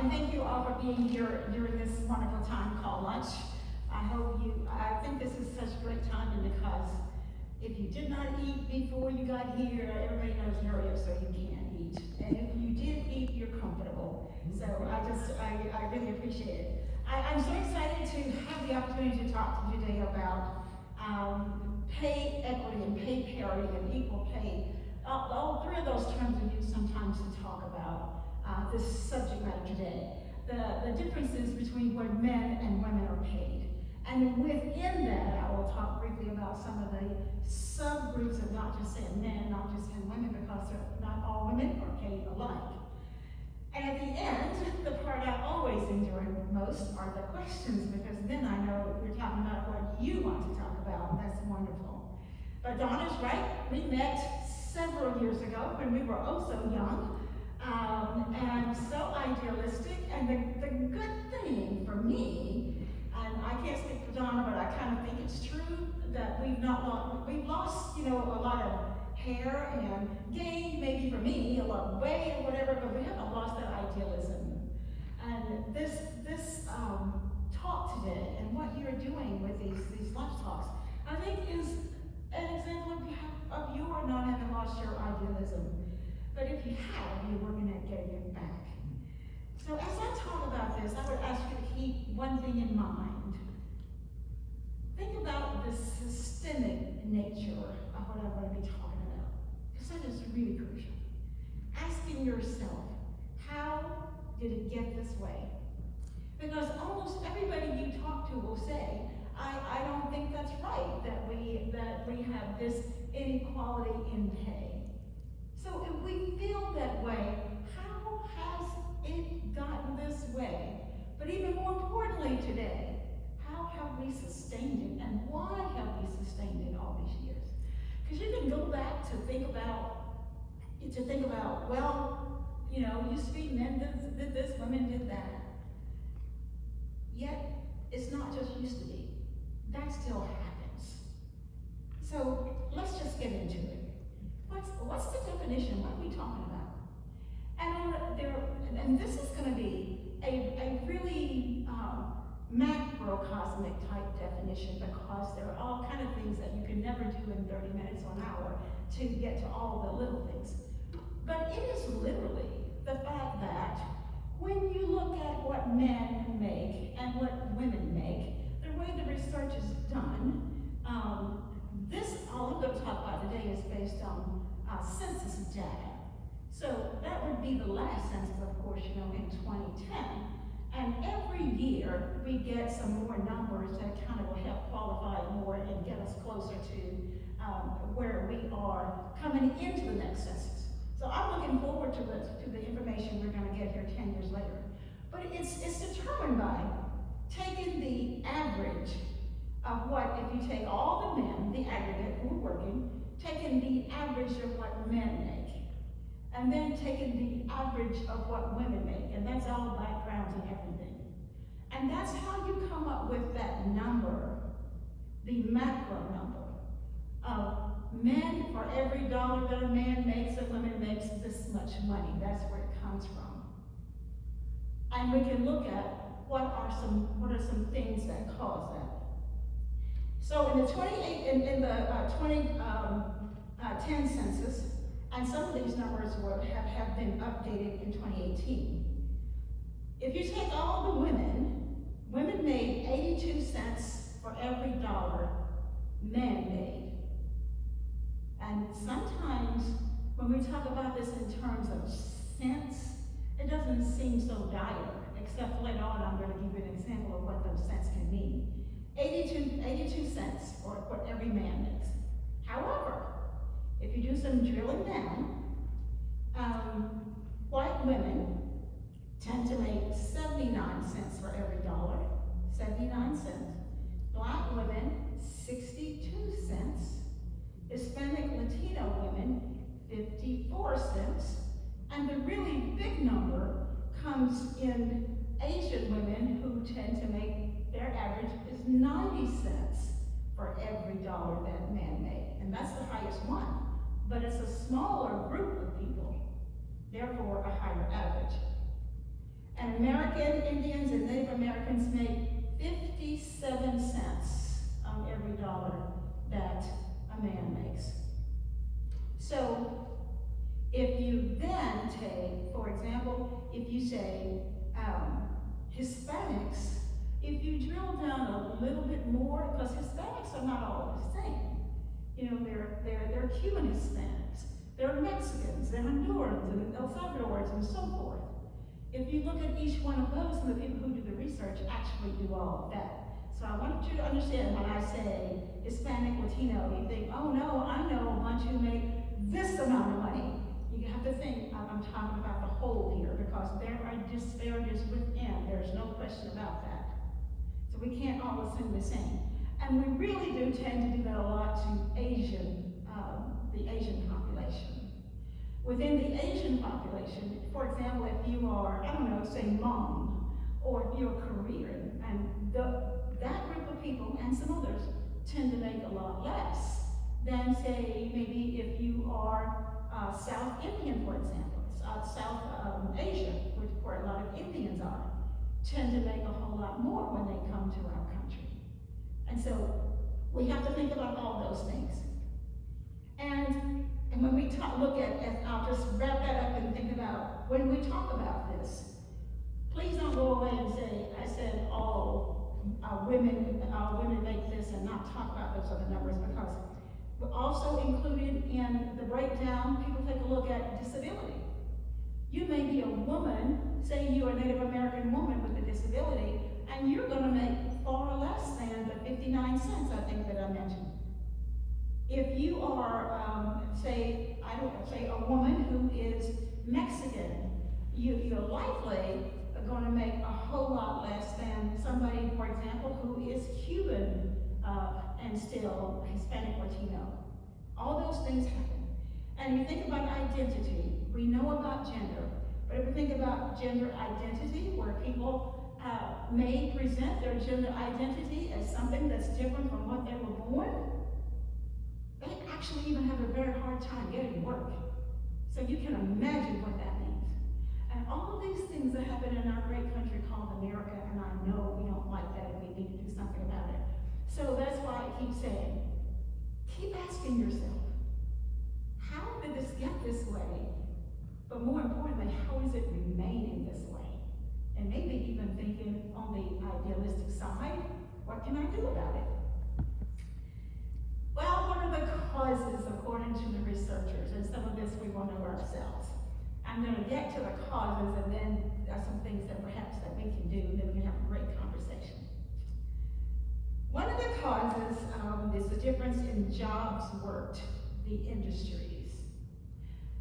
And thank you all for being here during this wonderful time called lunch. I think this is such great timing because if you did not eat before you got here, everybody knows hurry up so you can eat. And if you did eat, you're comfortable. So I really appreciate it. I'm so excited to have the opportunity to talk to you today about pay equity and pay parity and equal pay. All three of those terms are used sometimes to talk about this subject matter today. The differences between what men and women are paid. And within that, I will talk briefly about some of the subgroups of not just saying men, not just saying women, because not all women are paid alike. And at the end, the part I always enjoy most are the questions, because then I know we're talking about what you want to talk about, and that's wonderful. But Donna's right, we met several years ago when we were oh so young, and so idealistic, and the good thing for me, and I can't speak for Donna, but I kind of think it's true, that we've lost, a lot of hair and gained, maybe for me, a lot of weight or whatever, but we haven't lost that idealism. And this talk today and what you're doing with these lunch talks, I think is an example of you are not having lost your idealism. But if you have, you're working at getting it back. So as I talk about this, I would ask you to keep one thing in mind. Think about the systemic nature of what I'm going to be talking about, because that is really crucial. Asking yourself, how did it get this way? Because almost everybody you talk to will say, I don't think that's right, that we have this inequality in pay. So if we feel that way, how has it gotten this way? But even more importantly today, how have we sustained it, and why have we sustained it all these years? Because you can go back to think about, well, used to be men did this, women did that. Yet, it's not just used to be. That still happens. So let's just get into it. What's the definition? What are we talking about? And this is going to be a really macrocosmic type definition, because there are all kind of things that you can never do in 30 minutes or an hour to get to all the little things. But it is literally the fact that when you look at what men make and what women make, the way the research is done, all I'm going to talk about today is based on census data. So that would be the last census, of course, in 2010. And every year we get some more numbers that kind of will help qualify more and get us closer to where we are coming into the next census. So I'm looking forward to the information we're going to get here 10 years later. But it's determined by taking the average of what, if you take all the men, the aggregate who are working, taking the average of what men make, and then taking the average of what women make, and that's all backgrounds and everything. And that's how you come up with that number, the macro number of men, for every dollar that a man makes, a woman makes this much money. That's where it comes from. And we can look at what are some things that cause that. So in the 2010 census, and some of these numbers have been updated in 2018. If you take all the women made 82 cents for every dollar men made. And sometimes when we talk about this in terms of cents, it doesn't seem so dire, except later on I'm going to give you an example of what those cents can mean. 82 cents for what every man makes. However, if you do some drilling down, white women tend to make 79 cents for every dollar, 79 cents. Black women, 62 cents. Hispanic Latino women, 54 cents. And the really big number comes in Asian women, who tend to make, their average is 90 cents for every dollar that men make. And that's the highest one. But it's a smaller group of people, therefore a higher average. And American Indians and Native Americans make 57 cents on every dollar that a man makes. So if you then take, for example, if you say Hispanics, if you drill down a little bit more, because Hispanics are not all the same. You know, they're Cuban Hispanics, they're Mexicans, they're Hondurans, and El Salvadorans, and so forth. If you look at each one of those, and the people who do the research actually do all of that. So I want you to understand when I say Hispanic, Latino, you think, oh no, I know a bunch who make this amount of money. You have to think, I'm talking about the whole here, because there are disparities within. There's no question about that. So we can't all assume the same. And we really do tend to do that a lot to the Asian population. Within the Asian population, for example, if you are, I don't know, say Hmong, or if you're Korean, and that group of people and some others tend to make a lot less than, say, maybe if you are South Indian, for example, South Asia, where a lot of Indians are, tend to make a whole lot more when they come to our country. And so we have to think about all those things. And when we look at, I'll just wrap that up and think about, when we talk about this, please don't go away and say, I said all women make this, and not talk about those other numbers, because also included in the breakdown, people take a look at disability. You may be a woman, say you're a Native American woman with a disability, and you're going to make far less than the 59 cents I think that I mentioned. If you are, say a woman who is Mexican, you're likely going to make a whole lot less than somebody, for example, who is Cuban and still Hispanic Latino. All those things happen. And you think about identity. We know about gender, but if we think about gender identity, where people may present their gender identity as something that's different from what they were born, they actually even have a very hard time getting work. So you can imagine what that means. And all of these things that happen in our great country called America, and I know we don't like that and we need to do something about it. So that's why I keep saying, keep asking yourself, how did this get this way? But more importantly, how is it remaining this way? And maybe even thinking on the idealistic side, what can I do about it? Well, what are the causes according to the researchers? And some of this we will know ourselves. I'm going to get to the causes, and then there are some things that perhaps that we can do, and then we can have a great conversation. One of the causes is the difference in jobs worked, the industries.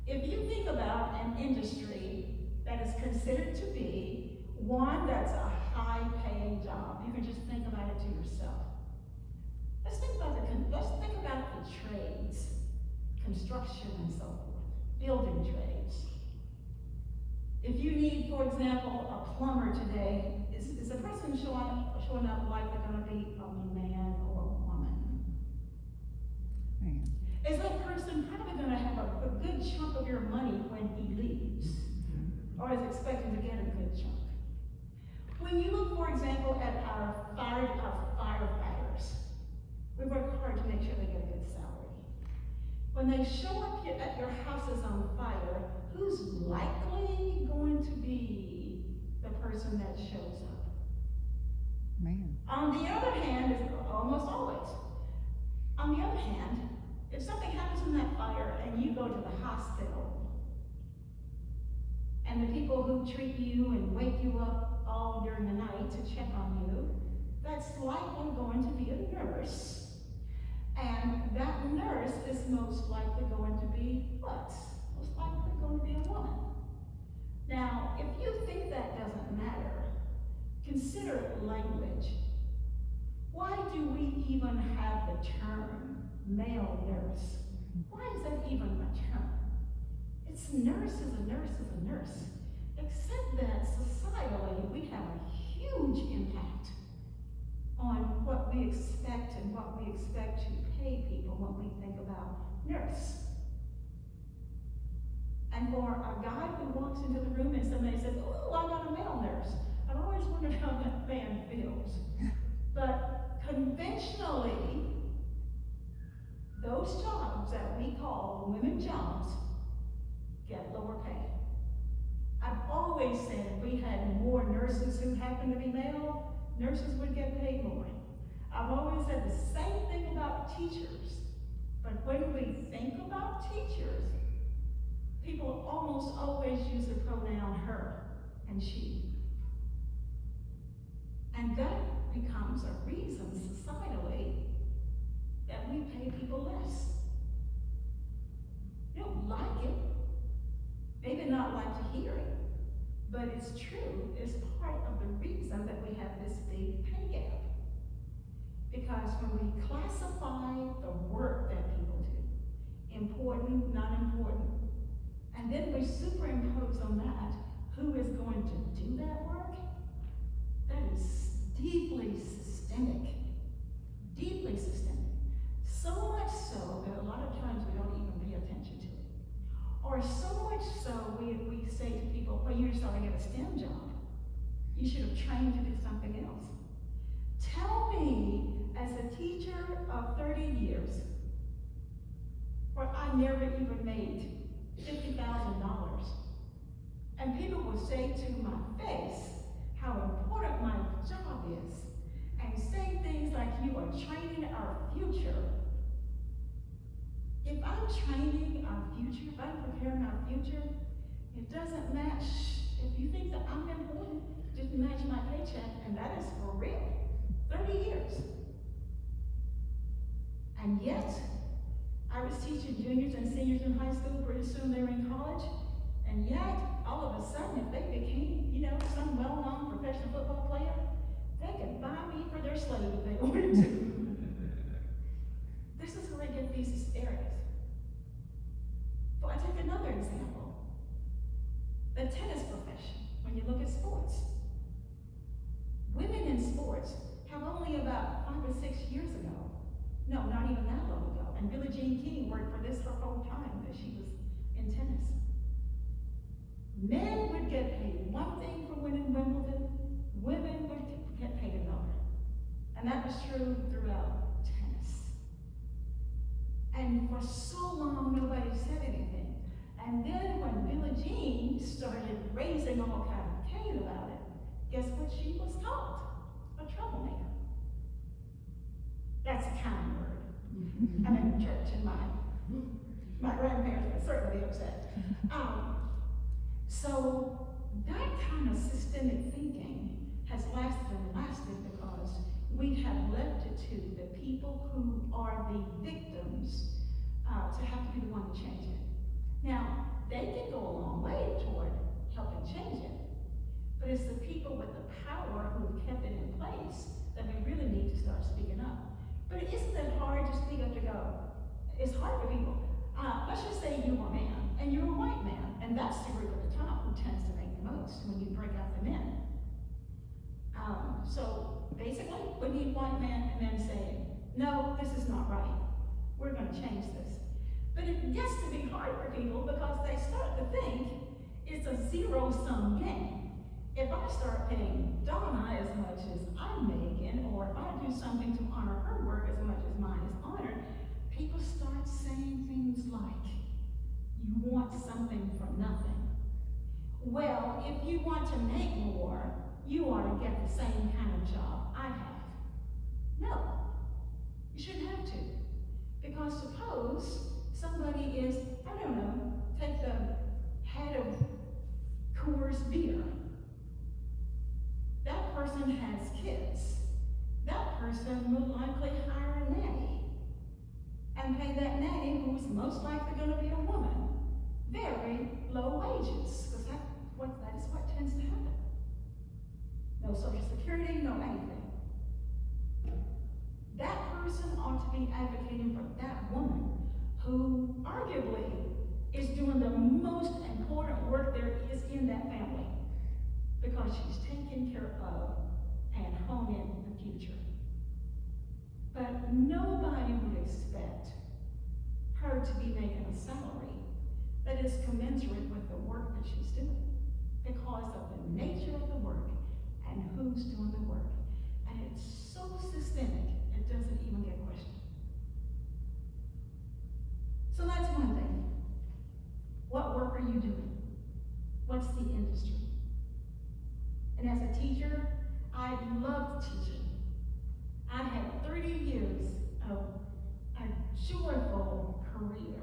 If you think about an industry that is considered to be one that's a high-paying job, you can just think about it to yourself. Let's think about the trades, construction and so forth, building trades. If you need, for example, a plumber today, is the person showing up likely going to be a man or a woman? Man. Is that person probably going to have a good chunk of your money when he leaves, or is expecting to get a good chunk? When you look, for example, at our firefighters, we work hard to make sure they get a good salary. When they show up at your houses on fire, who's likely going to be the person that shows up? Man. On the other hand, almost always. On the other hand, if something happens in that fire and you go to the hospital, and the people who treat you and wake you up all during the night to check on you, that's likely going to be a nurse. And that nurse is most likely going to be what? Most likely going to be a woman. Now, if you think that doesn't matter, consider language. Why do we even have the term male nurse? Why is that even a term? It's nurse is a nurse is a nurse. Except that societally we have a huge impact on what we expect and what we expect to pay people when we think about nurse. And for a guy who walks into the room and somebody says, "Oh, I got a male nurse," I've always wondered how that man feels. But conventionally, those jobs that we call women jobs get lower pay. I've always said if we had more nurses who happen to be male, nurses would get paid more. I've always said the same thing about teachers. But when we think about teachers, people almost always use the pronoun her and she. And that becomes a reason societally that we pay people less. You don't like it, maybe not like to hear it, but it's true. It's part of the reason that we have this big pay gap. Because when we classify the work that people do, important, not important, and then we superimpose on that who is going to do that work, that is deeply systemic. Deeply systemic. So much so that a lot of times we don't even pay attention to it. Or so much so we say to people, well, you just ought to get a STEM job. You should have trained to do something else. Tell me, as a teacher of 30 years, where I never even made $50,000, and people will say to my face how important my job is, and say things like, you are training our future. If I'm training our future, if I'm preparing our future, it doesn't match. If you think that I'm important, it doesn't match my paycheck, and that is for real. 30 years. And yet, I was teaching juniors and seniors in high school, pretty soon they were in college, and yet, all of a sudden, if they became, some well-known professional football player, they could buy me for their slave if they wanted to. This is where I get these areas. But I take another example. The tennis profession, when you look at sports. Women in sports have only about 5 or 6 years ago, no, not even that long ago, and Billie Jean King worked for this her whole time that she was in tennis. Men would get paid one thing for winning Wimbledon, women would get paid another. And that was true throughout tennis. And for so long, nobody said anything. And then when Billie Jean started raising all kind of cane about it, guess what she was called? A troublemaker. That's a kind word. I'm in the church, and my grandparents would certainly be upset. So that kind of systemic thinking has lasted and lasted because we have left it to the people who are the victims to have to be the one to change it. Now, they can go a long way toward helping change it, but it's the people with the power who have kept it in place that we really need to start speaking up. But isn't it hard to speak up to go? It's hard for people. Let's just say you are a man, and you're a white man, and that's the group at the top who tends to make the most when you break out the men. So basically, we need white men saying, no, this is not right. We're going to change this. But it gets to be hard for people because they start to think it's a zero-sum game. If I start paying Donna as much as I'm making, or if I do something to honor her work as much as mine is honored, people start saying things like, you want something for nothing. Well, if you want to make more, you ought to get the same kind of job I have. No, you shouldn't have to. Because suppose somebody is, I don't know, take the head of Coors beer. That person has kids. That person will likely hire a nanny and pay that nanny, who's most likely going to be a woman, very low wages, because that is what tends to happen. No Social Security, no anything. That person ought to be advocating for that woman who arguably is doing the most important work there is in that family, because she's taking care of and honing the future. But nobody would expect her to be making a salary that is commensurate with the work that she's doing because of the nature of the work and who's doing the work. And it's so systemic, it doesn't even get questioned. So that's one thing. What work are you doing? What's the industry? And as a teacher, I loved teaching. I had 30 years of a joyful career.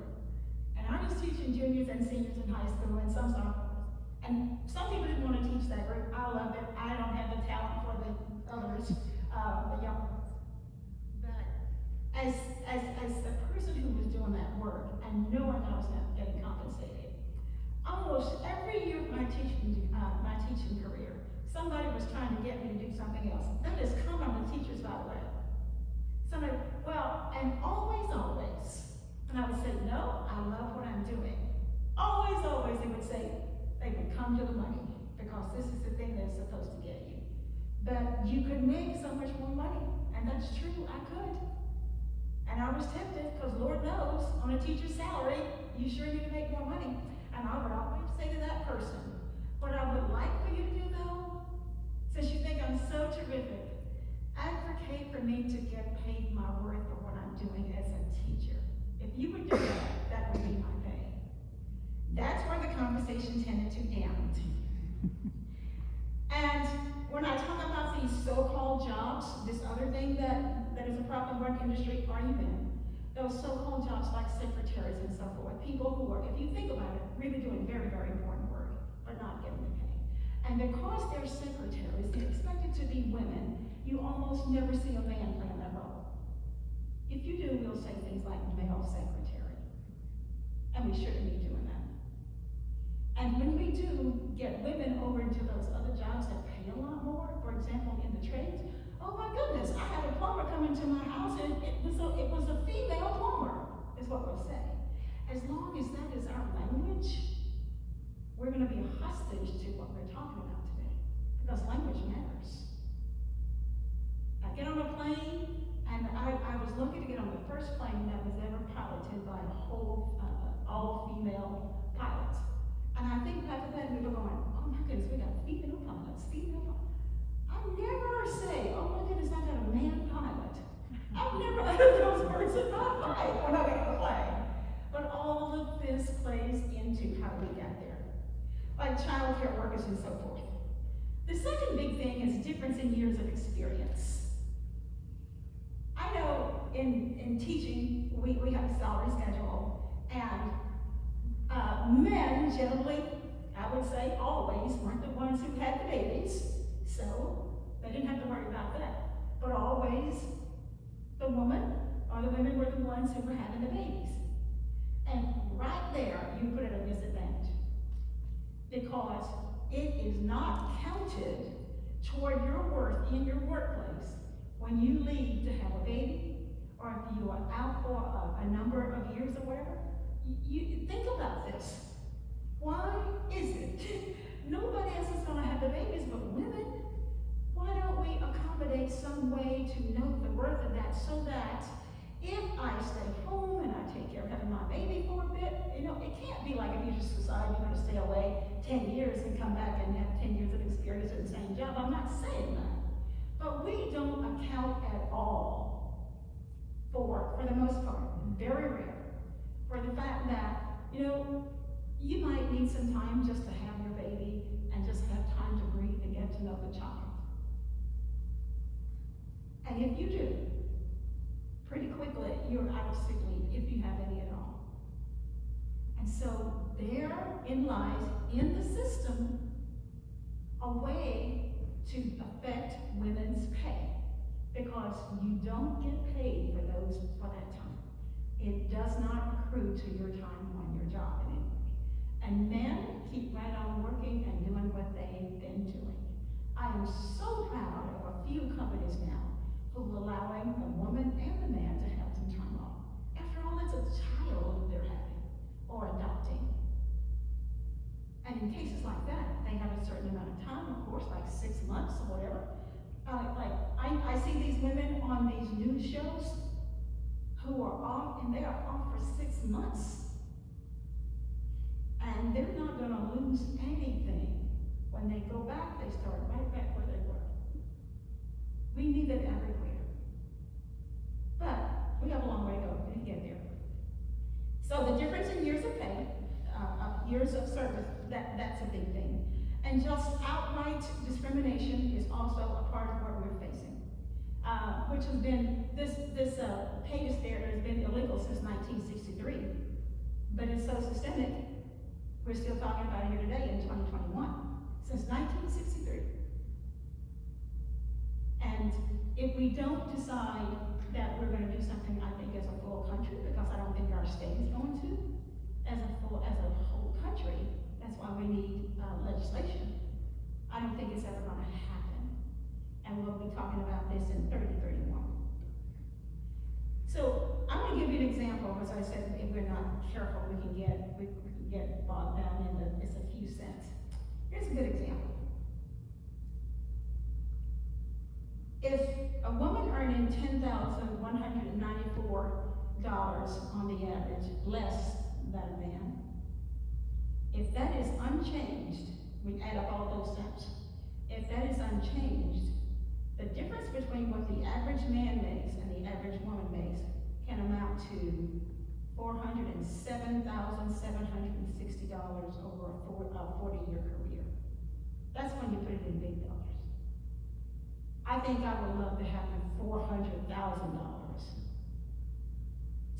And I was teaching juniors and seniors in high school and some sophomores. And some people didn't want to teach that group. I loved it. I don't have the talent for the others, the young ones. But as the person who was doing that work and knowing I was not getting compensated, almost every year of my teaching career, somebody was trying to get me to do something else. That is common with teachers, by the way. Somebody, well, and always, and I would say, no, I love what I'm doing. Always, they would say, they would come to the money, because this is the thing they're supposed to get you. But you could make so much more money, and that's true, I could. And I was tempted, because Lord knows, on a teacher's salary, you sure need to make more money. And I would always say to that person, what I would like for you to do though, since you think I'm so terrific, advocate for me to get paid my worth for what I'm doing as a teacher. If you would do that, that would be my pay. That's where the conversation tended to end. And when I talk about these so-called jobs, this other thing that is a problem in our industry, are you in? Those so-called jobs like secretaries and so forth, people who are, if you think about it, really doing very, very important work, but not getting the pay. And because they're secretaries, they're expected to be women, you almost never see a man playing that role. If you do, we'll say things like male secretary. And we shouldn't be doing that. And when we do get women over into those other jobs that pay a lot more, for example, in the trades, oh my goodness, I had a plumber come into my house and it was a female plumber, is what we'll say. As long as that is our language, we're going to be hostage to what we're talking about today, because language matters. I get on a plane, and I was lucky to get on the first plane that was ever piloted by a whole all-female pilot. And I think after that we were going, oh my goodness, we got female pilots, female pilots. I never say, oh my goodness, I got a man pilot. I've never uttered those words in my life when I got on a plane. But all of this plays into how we get there, like child care workers and so forth. The second big thing is difference in years of experience. I know in teaching, we have a salary schedule, and men generally, I would say always, weren't the ones who had the babies, so they didn't have to worry about that. But always, the woman or the women were the ones who were having the babies. And right there, you put it at a disadvantage, because it is not counted toward your worth in your workplace when you leave to have a baby, or if you are out for a number of years or whatever. You think about this. Why is it nobody else is going to have the babies but women? Why don't we accommodate some way to note the worth of that, so that if I stay home and I take care of having my baby for a bit, it can't be like if you just decide you're going to stay away 10 years and come back and have 10 years of experience at the same job. I'm not saying that. But we don't account at all for the most part, very rare, for the fact that, you might need some time just to have your baby and just have time to breathe and get to know the child. And if you do, pretty quickly you're out of sick leave, if you have any at all. And so therein lies in the system a way to affect women's pay, because you don't get paid for that time. It does not accrue to your time on your job in any way. And men keep right on working and doing what they've been doing. I am so proud of a few companies now who are allowing the woman and the man to have some time off. After all, it's a child they're having or adopting. And in cases like that, they have a certain amount of time, of course, like 6 months or whatever. I see these women on these news shows who are off, and they are off for 6 months. And they're not gonna lose anything. When they go back, they start right back where they were. We need it everywhere. But we have a long way to go to get there. So the difference in years of pay, years of service, that's a big thing. And just outright discrimination is also a part of what we're facing. Which has been, this pay disparity has been illegal since 1963. But it's so systemic, we're still talking about it here today in 2021, since 1963. And if we don't decide that we're going to do something, I think, as a full country, because I don't think our state is going to, as a whole country, that's why we need legislation. I don't think it's ever going to happen. And we'll be talking about this in 3031. So I'm going to give you an example. As I said, if we're not careful, we can get bogged down in it's a few cents. Here's a good example. If a woman earning $10,194 on the average, less than a man, if that is unchanged, we add up all those steps. If that is unchanged, the difference between what the average man makes and the average woman makes can amount to $407,760 over a 40-year career. That's when you put it in big dollars. I think I would love to have $400,000.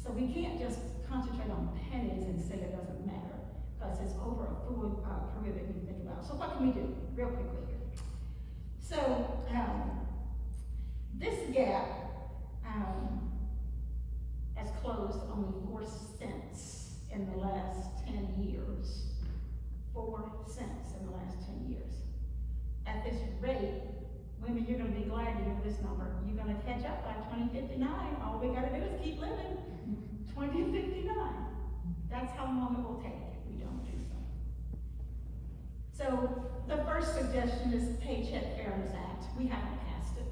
So we can't just concentrate on pennies and say it doesn't matter, because it's over a full career that you think about. So what can we do, real quickly here? So this gap has closed only 4 cents in the last 10 years. 4 cents in the last 10 years. At this rate, women, you're going to be glad to hear this number. You're going to catch up by 2059. All we got to do is keep living. 2059. That's how long it will take if we don't do something. So the first suggestion is the Paycheck Fairness Act. We haven't passed it.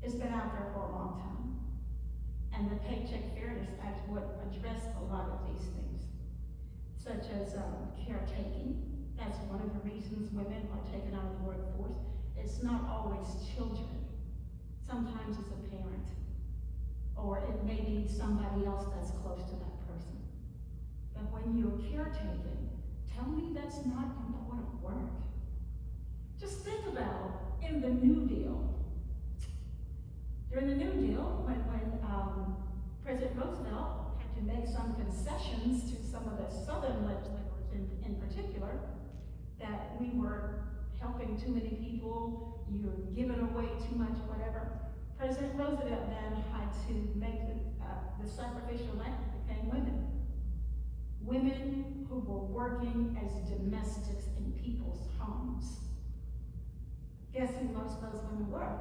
It's been out there for a long time. And the Paycheck Fairness Act would address a lot of these things, such as caretaking. That's one of the reasons women are taken out of the workforce. It's not always children. Sometimes it's a parent, or it may be somebody else that's close to that person. But when you're caretaking, tell me that's not important work. Just think about in the New Deal. During the New Deal, when President Roosevelt had to make some concessions to some of the Southern legislators in particular, that we were helping too many people, you're giving away too much, whatever. President Roosevelt then had to make the sacrificial lamb became women. Women who were working as domestics in people's homes. Guess who most of those women were?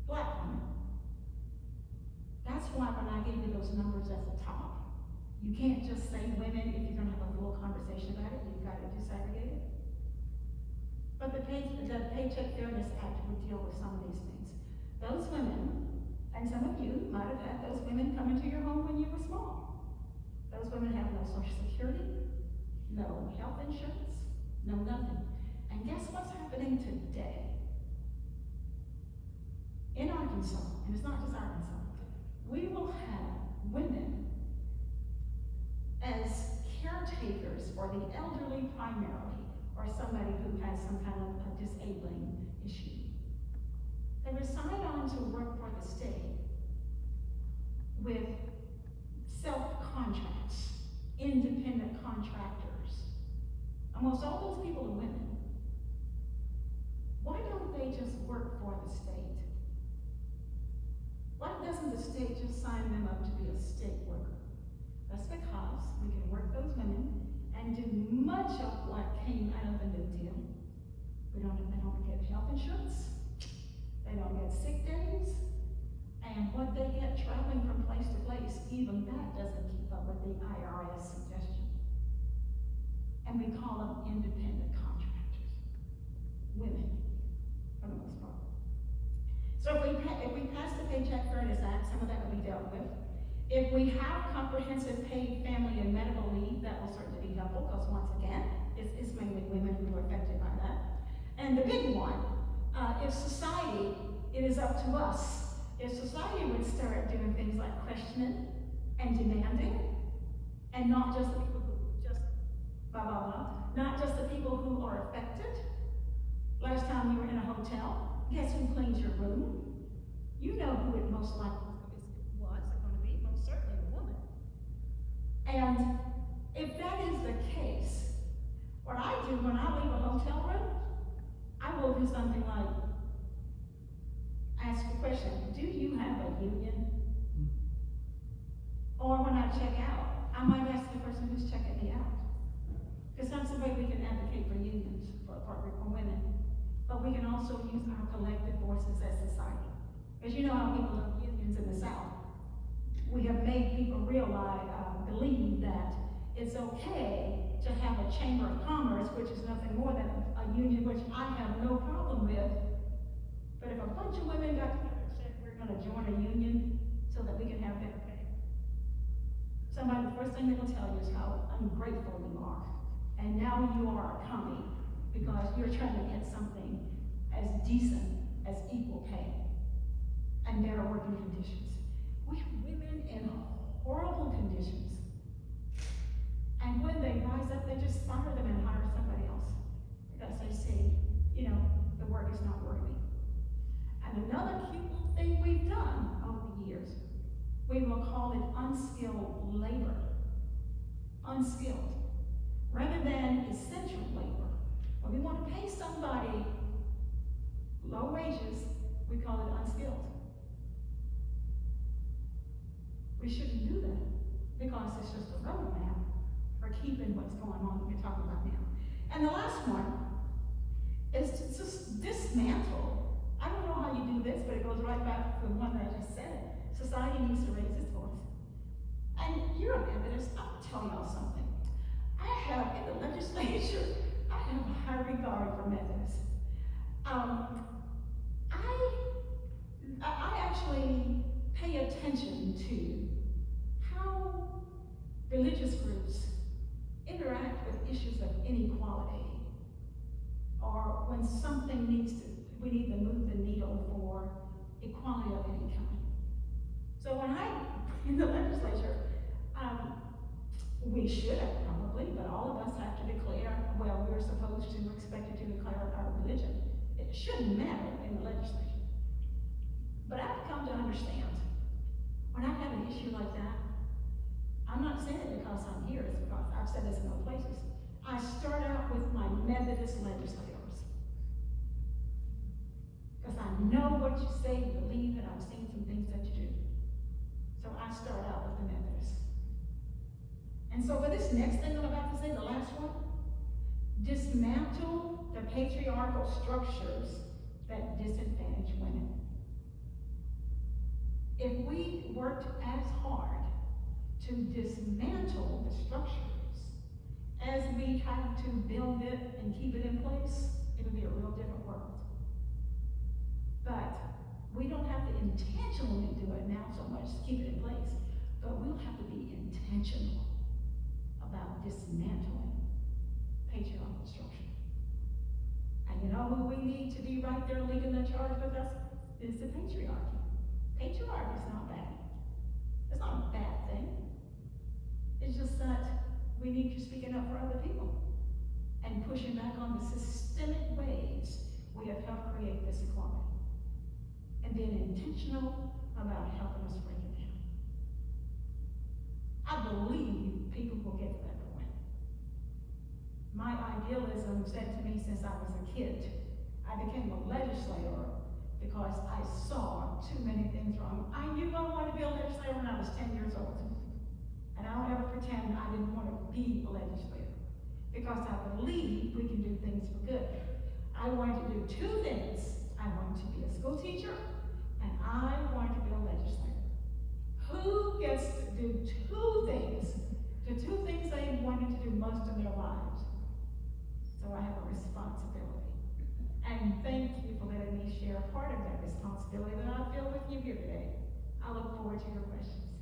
Black women. That's why when I gave you those numbers at the top, you can't just say women if you're going to have a full conversation about it. You've got to disaggregate it. But the Paycheck Fairness Act would deal with some of these things. Those women, and some of you might have had those women come into your home when you were small. Those women have no Social Security, no health insurance, no nothing. And guess what's happening today? In Arkansas, and it's not just Arkansas, we will have women as caretakers for the elderly primarily, or somebody who has some kind of a disabling issue. They were signed on to work for the state with self-contracts, independent contractors. Almost all those people are women. Why don't they just work for the state? Why doesn't the state just sign them up to be a state worker? That's because we can work those women and do much of what came out of the New Deal. They don't get health insurance, they don't get sick days, and what they get traveling from place to place, even that doesn't keep up with the IRS suggestion. And we call them independent contractors, women, for the most part. So if we pass the Paycheck Fairness Act, some of that will be dealt with. If we have comprehensive paid family and medical leave, that will certainly be helpful, because once again, it's mainly women who are affected by that. And the big one, if society, it is up to us. If society would start doing things like questioning and demanding, and not just the people who just blah, blah, blah, not just the people who are affected. Last time we were in a hotel, guess who cleans your room? You know who it most likely was going to be, most certainly a woman. And if that is the case, what I do when I leave a hotel room, I will do something like ask the question, do you have a union? Or when I check out, I might ask the person who's checking me out. Because that's the way we can advocate for unions for women. But we can also use our collective voices as society. As you know how people love unions in the South. We have made people realize, believe that it's okay to have a chamber of commerce, which is nothing more than a union, which I have no problem with. But if a bunch of women got together and said, we're going to join a union so that we can have better pay, somebody, the first thing they will tell you is how ungrateful you are. And now you are coming because you're trying to get something as decent as equal pay and better working conditions. We have women in horrible conditions. And when they rise up, they just fire them and hire somebody else because they say, you know, the work is not worthy. And another cute little thing we've done over the years, we will call it unskilled labor. Unskilled. Rather than essential labor. When we want to pay somebody low wages, we call it unskilled. We shouldn't do that because it's just a roadmap for keeping what's going on that we're talking about now. And the last one is to just dismantle. I don't know how you do this, but it goes right back to the one that I just said. Society needs to raise its voice. And you're a Methodist, I'll tell y'all something. I have, in the legislature, I have a high regard for Methodists. I actually pay attention to how religious groups interact with issues of inequality, or when something we need to move the needle for equality of any kind. So when in the legislature, we should have probably, but all of us have to declare, well, we're supposed to, we're expected to declare our religion. It shouldn't matter in the legislature. But I've come to understand, when I have an issue like that, I'm not saying it because I'm here, it's because I've said this in other places. I start out with my Methodist legislators. Because I know what you say, you believe, and I've seen some things that you do. So I start out with the Methodists. And so for this next thing I'm about to say, the last one, dismantle the patriarchal structures that disadvantage women. If we worked as hard to dismantle the structures as we have to build it and keep it in place, it would be a real different world. But we don't have to intentionally do it now so much to keep it in place, but we'll have to be intentional about dismantling patriarchal structure. And you know who we need to be right there leading the charge with us? Is the patriarchy. Patriarchy is not bad. It's not a bad thing. It's just that we need you speaking up for other people and pushing back on the systemic ways we have helped create this equality and being intentional about helping us break it down. I believe people will get to that point. My idealism said to me since I was a kid, I became a legislator because I saw too many things wrong. I knew I wanted to be a legislator when I was 10 years old. And I don't ever pretend I didn't want to be a legislator because I believe we can do things for good. I wanted to do two things. I wanted to be a school teacher and I wanted to be a legislator. Who gets to do two things? The two things they wanted to do most in their lives. So I have a responsibility. And thank you for letting me share part of that responsibility that I feel with you here today. I look forward to your questions.